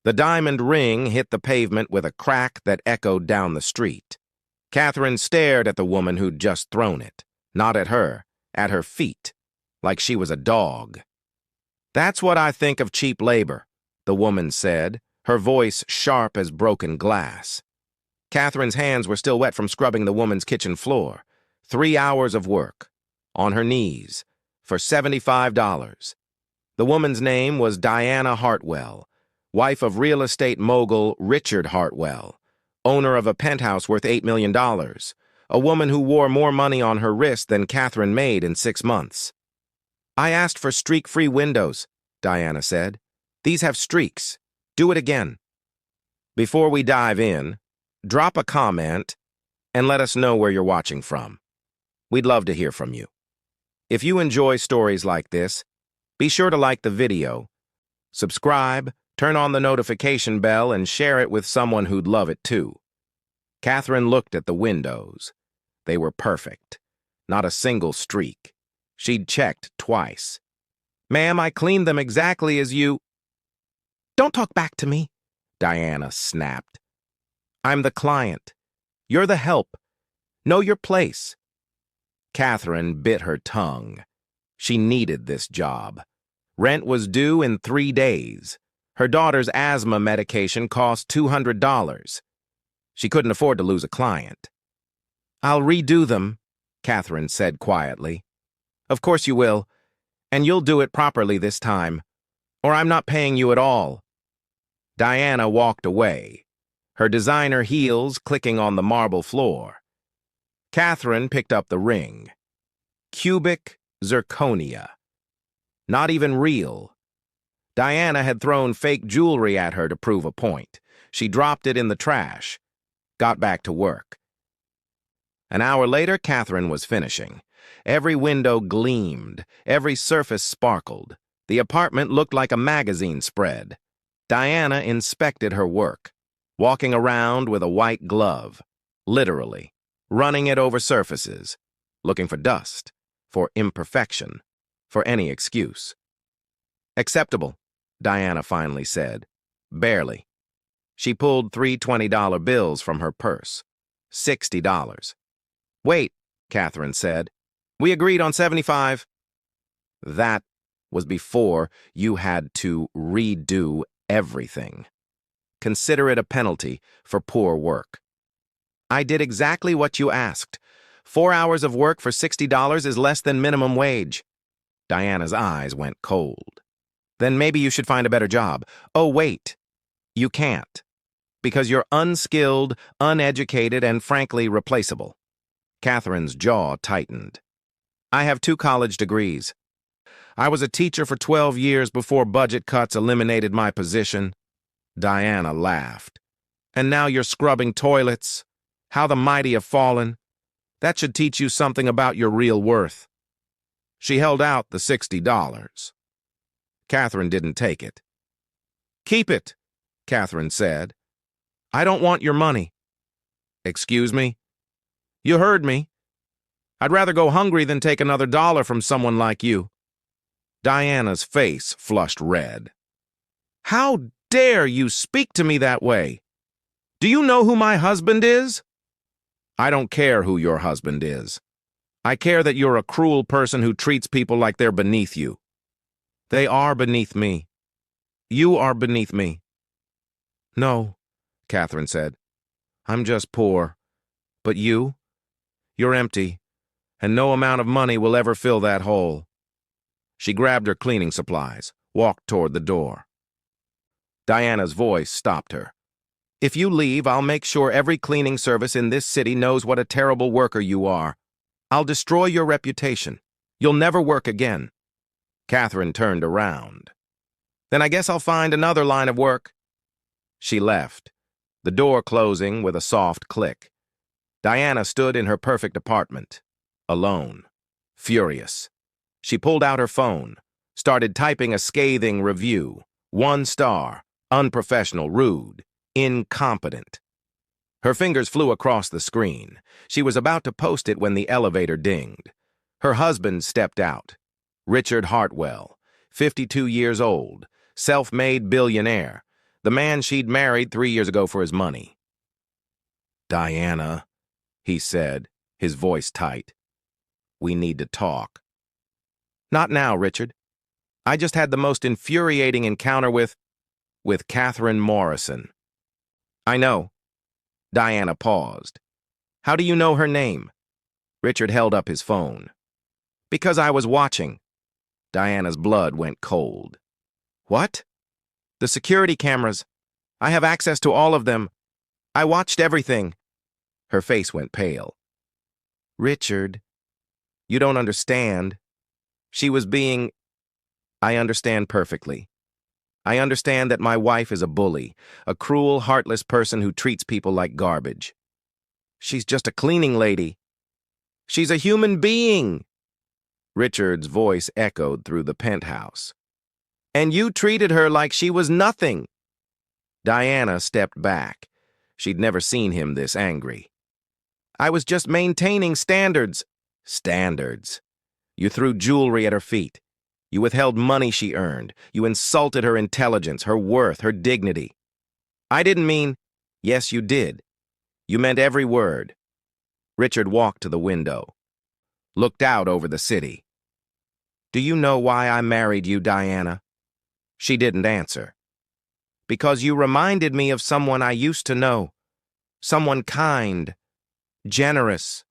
The diamond ring hit the pavement with a crack that echoed down the street. Catherine stared at the woman who'd just thrown it, not at her feet, like she was a dog. "That's what I think of cheap labor," the woman said, her voice sharp as broken glass. Catherine's hands were still wet from scrubbing the woman's kitchen floor. 3 hours of work, on her knees, for $75. The woman's name was Diana Hartwell, wife of real estate mogul Richard Hartwell, owner of a penthouse worth $8 million, a woman who wore more money on her wrist than Catherine made in 6 months. "I asked for streak-free windows," Diana said. "These have streaks. Do it again." Before we dive in, drop a comment and let us know where you're watching from. We'd love to hear from you. If you enjoy stories like this, be sure to like the video, subscribe, turn on the notification bell, and share it with someone who'd love it too. Catherine looked at the windows. They were perfect. Not a single streak. She'd checked twice. "Ma'am, I cleaned them exactly as you—" "Don't talk back to me," Diana snapped. "I'm the client. You're the help. Know your place." Catherine bit her tongue. She needed this job. Rent was due in 3 days. Her daughter's asthma medication cost $200. She couldn't afford to lose a client. "I'll redo them," Catherine said quietly. "Of course you will, and you'll do it properly this time, or I'm not paying you at all." Diana walked away, her designer heels clicking on the marble floor. Catherine picked up the ring. Cubic zirconia. Not even real. Diana had thrown fake jewelry at her to prove a point. She dropped it in the trash, got back to work. An hour later, Catherine was finishing. Every window gleamed, every surface sparkled. The apartment looked like a magazine spread. Diana inspected her work, walking around with a white glove, literally, running it over surfaces, looking for dust, for imperfection, for any excuse. "Acceptable," Diana finally said. Barely. She pulled 3 $20 bills from her purse. $60. "Wait," Catherine said. "We agreed on 75. That was before you had to redo everything. Consider it a penalty for poor work." "I did exactly what you asked. 4 hours of work for $60 is less than minimum wage." Diana's eyes went cold. "Then maybe you should find a better job." "Oh, wait. You can't. Because you're unskilled, uneducated, and frankly replaceable." Catherine's jaw tightened. "I have 2 college degrees. I was a teacher for 12 years before budget cuts eliminated my position." Diana laughed. "And now you're scrubbing toilets. How the mighty have fallen. That should teach you something about your real worth." She held out the $60. Catherine didn't take it. "Keep it," Catherine said. "I don't want your money." "Excuse me?" "You heard me. I'd rather go hungry than take another dollar from someone like you." Diana's face flushed red. "How dare you speak to me that way? Do you know who my husband is?" "I don't care who your husband is. I care that you're a cruel person who treats people like they're beneath you." "They are beneath me. You are beneath me." "No," Catherine said. "I'm just poor. But you're empty, and no amount of money will ever fill that hole." She grabbed her cleaning supplies, walked toward the door. Diana's voice stopped her. "If you leave, I'll make sure every cleaning service in this city knows what a terrible worker you are. I'll destroy your reputation. You'll never work again." Catherine turned around. "Then I guess I'll find another line of work." She left, the door closing with a soft click. Diana stood in her perfect apartment, alone, furious. She pulled out her phone, started typing a scathing review. 1 star, unprofessional, rude, incompetent. Her fingers flew across the screen. She was about to post it when the elevator dinged. Her husband stepped out. Richard Hartwell, 52 years old, self-made billionaire, The man she'd married 3 years ago for his money. "Diana," he said, his voice tight. "We need to talk." "Not now, Richard. I just had the most infuriating encounter with Catherine Morrison." "I know." Diana paused. "How do you know her name?" Richard held up his phone. "Because I was watching." Diana's blood went cold. "What?" "The security cameras. I have access to all of them. I watched everything." Her face went pale. "Richard, you don't understand. She was being—" "I understand perfectly. I understand that my wife is a bully, a cruel, heartless person who treats people like garbage. She's just a cleaning lady. She's a human being." Richard's voice echoed through the penthouse. "And you treated her like she was nothing." Diana stepped back. She'd never seen him this angry. "I was just maintaining standards." "Standards. You threw jewelry at her feet. You withheld money she earned. You insulted her intelligence, her worth, her dignity." "I didn't mean—" "Yes, you did. You meant every word." Richard walked to the window, looked out over the city. "Do you know why I married you, Diana?" She didn't answer. "Because you reminded me of someone I used to know. Someone kind, generous,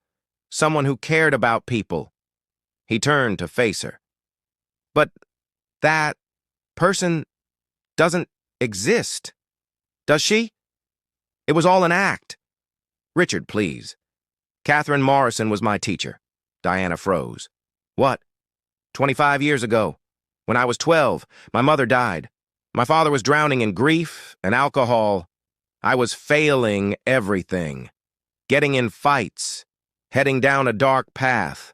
someone who cared about people." He turned to face her. "But that person doesn't exist, does she? It was all an act." "Richard, please. Catherine Morrison was my teacher." Diana froze. "What?" 25 years ago. When I was 12, my mother died. My father was drowning in grief and alcohol. I was failing everything. Getting in fights. Heading down a dark path."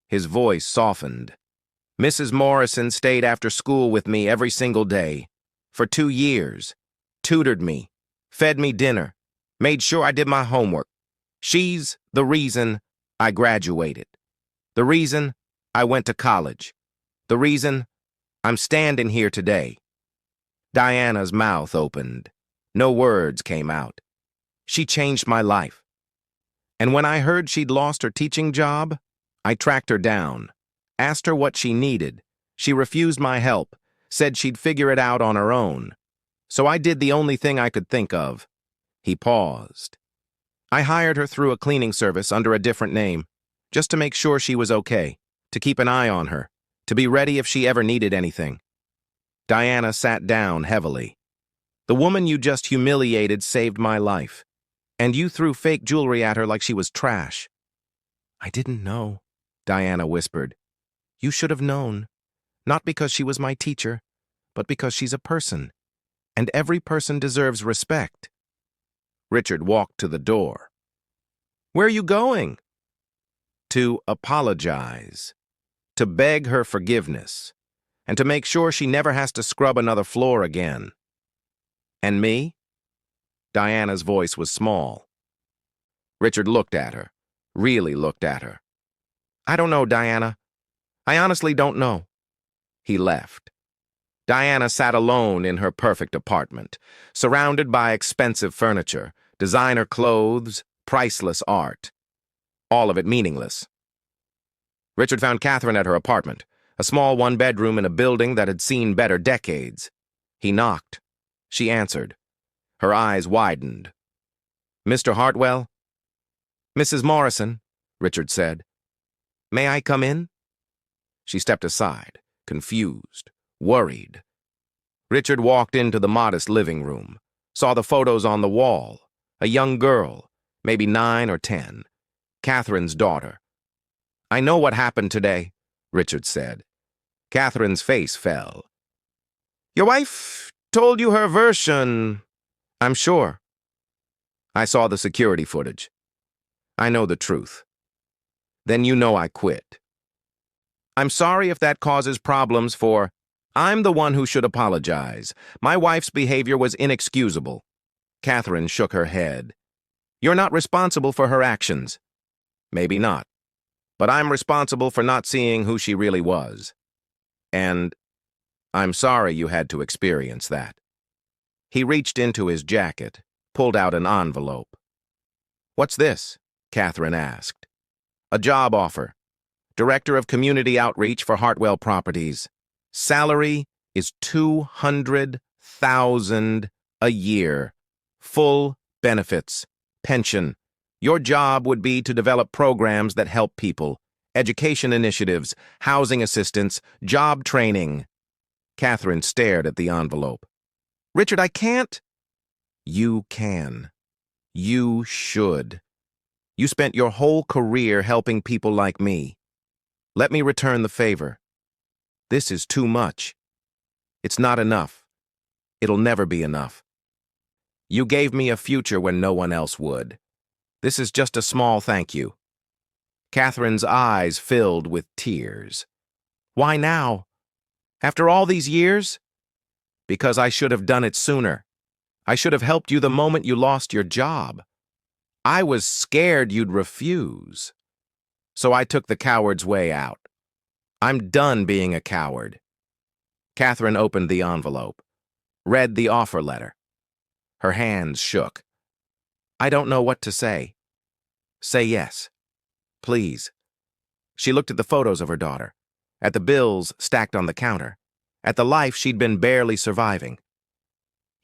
His voice softened. "Mrs. Morrison stayed after school with me every single day. For 2 years. Tutored me. Fed me dinner. Made sure I did my homework. She's the reason I graduated. The reason I went to college. The reason I'm standing here today." Diana's mouth opened. No words came out. "She changed my life. And when I heard she'd lost her teaching job, I tracked her down, asked her what she needed. She refused my help, said she'd figure it out on her own. So I did the only thing I could think of." He paused. "I hired her through a cleaning service under a different name, just to make sure she was okay, to keep an eye on her, to be ready if she ever needed anything." Diana sat down heavily. "The woman you just humiliated saved my life, and you threw fake jewelry at her like she was trash." "I didn't know," Diana whispered. "You should have known. Not because she was my teacher, but because she's a person, and every person deserves respect." Richard walked to the door. "Where are you going?" "To apologize. To beg her forgiveness. And to make sure she never has to scrub another floor again." "And me?" Diana's voice was small. Richard looked at her, really looked at her. "I don't know, Diana. I honestly don't know." He left. Diana sat alone in her perfect apartment, surrounded by expensive furniture, designer clothes, priceless art. All of it meaningless. Richard found Catherine at her apartment, a small one-bedroom in a building that had seen better decades. He knocked. She answered. Her eyes widened. "Mr. Hartwell?" "Mrs. Morrison," Richard said. "May I come in?" She stepped aside, confused, worried. Richard walked into the modest living room, saw the photos on the wall, a young girl, maybe 9 or 10, Catherine's daughter. "I know what happened today," Richard said. Catherine's face fell. "Your wife told you her version, I'm sure." "I saw the security footage. I know the truth." "Then you know I quit." "I'm sorry if that causes problems for—" "I'm the one who should apologize. My wife's behavior was inexcusable." Catherine shook her head. "You're not responsible for her actions." "Maybe not. But I'm responsible for not seeing who she really was. And I'm sorry you had to experience that." He reached into his jacket, pulled out an envelope. "What's this?" Catherine asked. "A job offer. Director of Community Outreach for Hartwell Properties. Salary is $200,000 a year. Full benefits. Pension. Your job would be to develop programs that help people. Education initiatives, housing assistance, job training." Catherine stared at the envelope. "Richard, I can't." "You can. You should. You spent your whole career helping people like me. Let me return the favor. This is too much. It's not enough. It'll never be enough. You gave me a future when no one else would. This is just a small thank you." Catherine's eyes filled with tears. "Why now? After all these years?" "Because I should have done it sooner. I should have helped you the moment you lost your job. I was scared you'd refuse. So I took the coward's way out. I'm done being a coward." Catherine opened the envelope, read the offer letter. Her hands shook. "I don't know what to say." "Say yes. Please." She looked at the photos of her daughter, at the bills stacked on the counter, at the life she'd been barely surviving.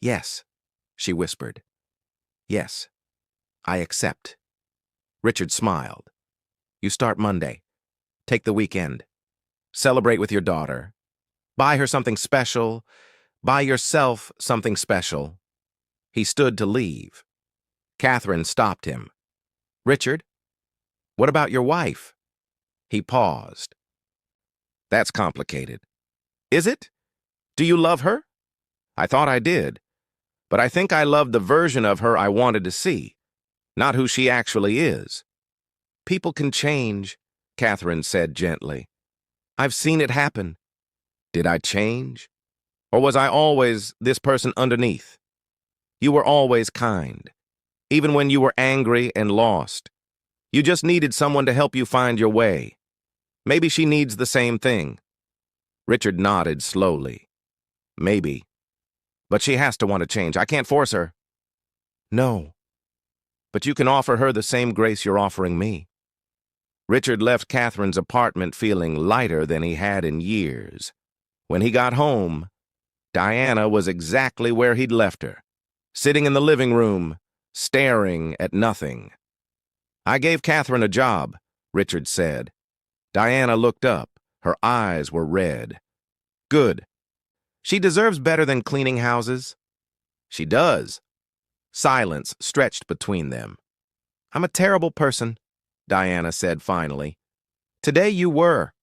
"Yes," she whispered. "Yes, I accept." Richard smiled. "You start Monday. Take the weekend. Celebrate with your daughter. Buy her something special. Buy yourself something special." He stood to leave. Catherine stopped him. "Richard, what about your wife?" He paused. "That's complicated." "Is it? Do you love her?" "I thought I did. But I think I loved the version of her I wanted to see, not who she actually is." "People can change," Catherine said gently. "I've seen it happen." "Did I change? Or was I always this person underneath?" "You were always kind, even when you were angry and lost. You just needed someone to help you find your way. Maybe she needs the same thing." Richard nodded slowly. "Maybe. But she has to want to change. I can't force her." "No. But you can offer her the same grace you're offering me." Richard left Catherine's apartment feeling lighter than he had in years. When he got home, Diana was exactly where he'd left her, sitting in the living room, staring at nothing. "I gave Catherine a job," Richard said. Diana looked up. Her eyes were red. "Good. She deserves better than cleaning houses." "She does." Silence stretched between them. "I'm a terrible person," Diana said finally. "Today you were."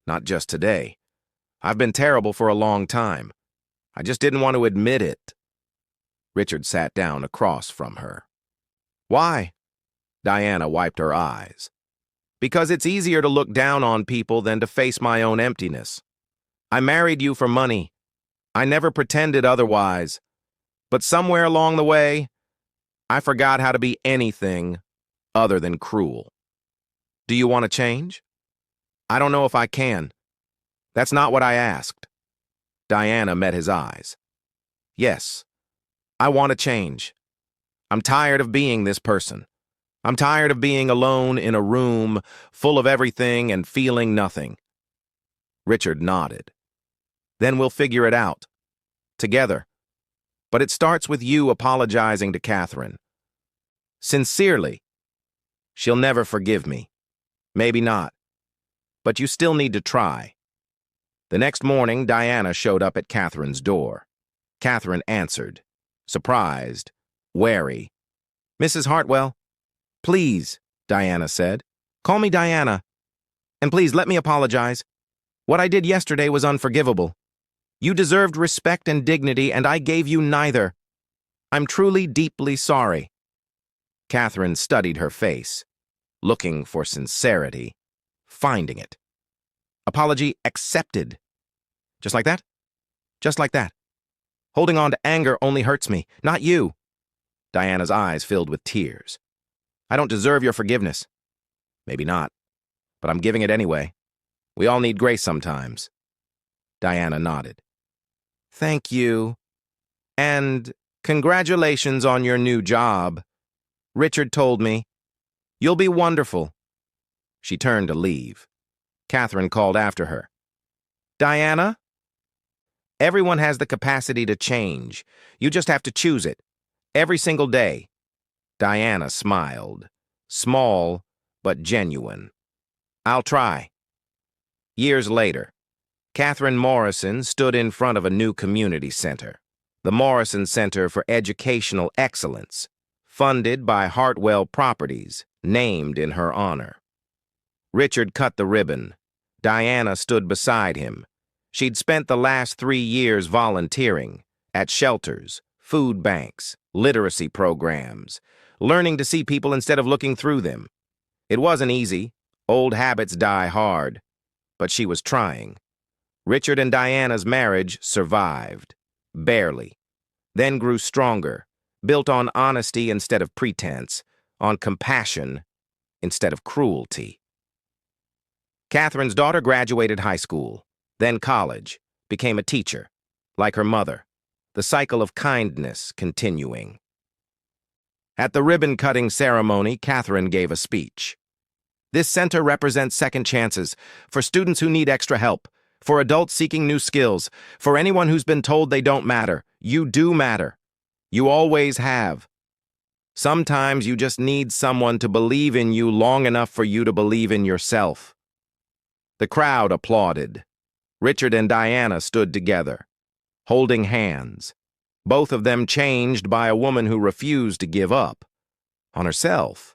"Not just today. I've been terrible for a long time. I just didn't want to admit it." Richard sat down across from her. "Why?" Diana wiped her eyes. "Because it's easier to look down on people than to face my own emptiness. I married you for money. I never pretended otherwise. But somewhere along the way, I forgot how to be anything other than cruel. Do you want to change?" "I don't know if I can. That's not what I asked." Diana met his eyes. "Yes, I want to change. I'm tired of being this person. I'm tired of being alone in a room full of everything and feeling nothing." Richard nodded. "Then we'll figure it out. Together. But it starts with you apologizing to Catherine. Sincerely. She'll never forgive me. Maybe not. But you still need to try." The next morning, Diana showed up at Catherine's door. Catherine answered, surprised, wary. "Mrs. Hartwell?" "Please," Diana said. "Call me Diana. And please let me apologize. What I did yesterday was unforgivable. You deserved respect and dignity, and I gave you neither. I'm truly, deeply sorry." Catherine studied her face, looking for sincerity, finding it. "Apology accepted." "Just like that? Just like that. Holding on to anger only hurts me, not you." Diana's eyes filled with tears. "I don't deserve your forgiveness." "Maybe not, but I'm giving it anyway. We all need grace sometimes." Diana nodded. "Thank you. And congratulations on your new job. Richard told me. You'll be wonderful. She turned to leave. Catherine called after her. Diana? Everyone has the capacity to change. You just have to choose it. Every single day. Diana smiled. Small, but genuine. I'll try. Years later, Catherine Morrison stood in front of a new community center, the Morrison Center for Educational Excellence, funded by Hartwell Properties, named in her honor. Richard cut the ribbon. Diana stood beside him. She'd spent the last 3 years volunteering at shelters, food banks, literacy programs, learning to see people instead of looking through them. It wasn't easy. Old habits die hard. But she was trying. Richard and Diana's marriage survived. Barely. Then grew stronger, built on honesty instead of pretense, on compassion instead of cruelty. Catherine's daughter graduated high school, then college, became a teacher, like her mother, the cycle of kindness continuing. At the ribbon-cutting ceremony, Catherine gave a speech. This center represents second chances for students who need extra help, for adults seeking new skills, for anyone who's been told they don't matter. You do matter. You always have. Sometimes you just need someone to believe in you long enough for you to believe in yourself. The crowd applauded. Richard and Diana stood together, holding hands, both of them changed by a woman who refused to give up. On herself.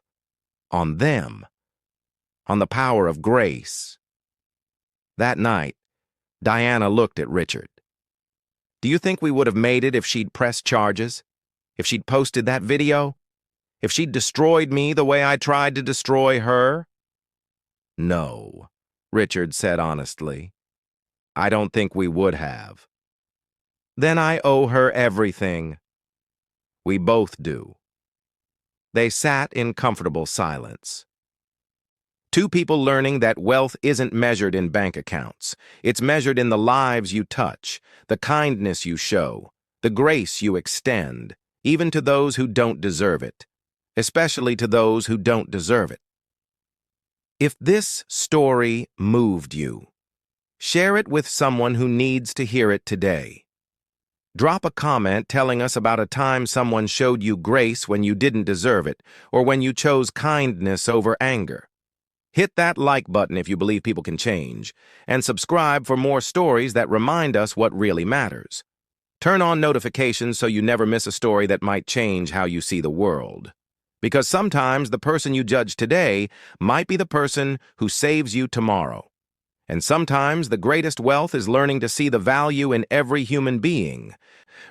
On them. On the power of grace. That night, Diana looked at Richard. Do you think we would have made it if she'd pressed charges? If she'd posted that video? If she'd destroyed me the way I tried to destroy her? No, Richard said honestly. I don't think we would have. Then I owe her everything. We both do. They sat in comfortable silence. Two people learning that wealth isn't measured in bank accounts. It's measured in the lives you touch, the kindness you show, the grace you extend, even to those who don't deserve it, especially to those who don't deserve it. If this story moved you, share it with someone who needs to hear it today. Drop a comment telling us about a time someone showed you grace when you didn't deserve it, or when you chose kindness over anger. Hit that like button if you believe people can change, and subscribe for more stories that remind us what really matters. Turn on notifications so you never miss a story that might change how you see the world. Because sometimes the person you judge today might be the person who saves you tomorrow. And sometimes the greatest wealth is learning to see the value in every human being,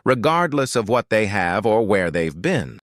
regardless of what they have or where they've been.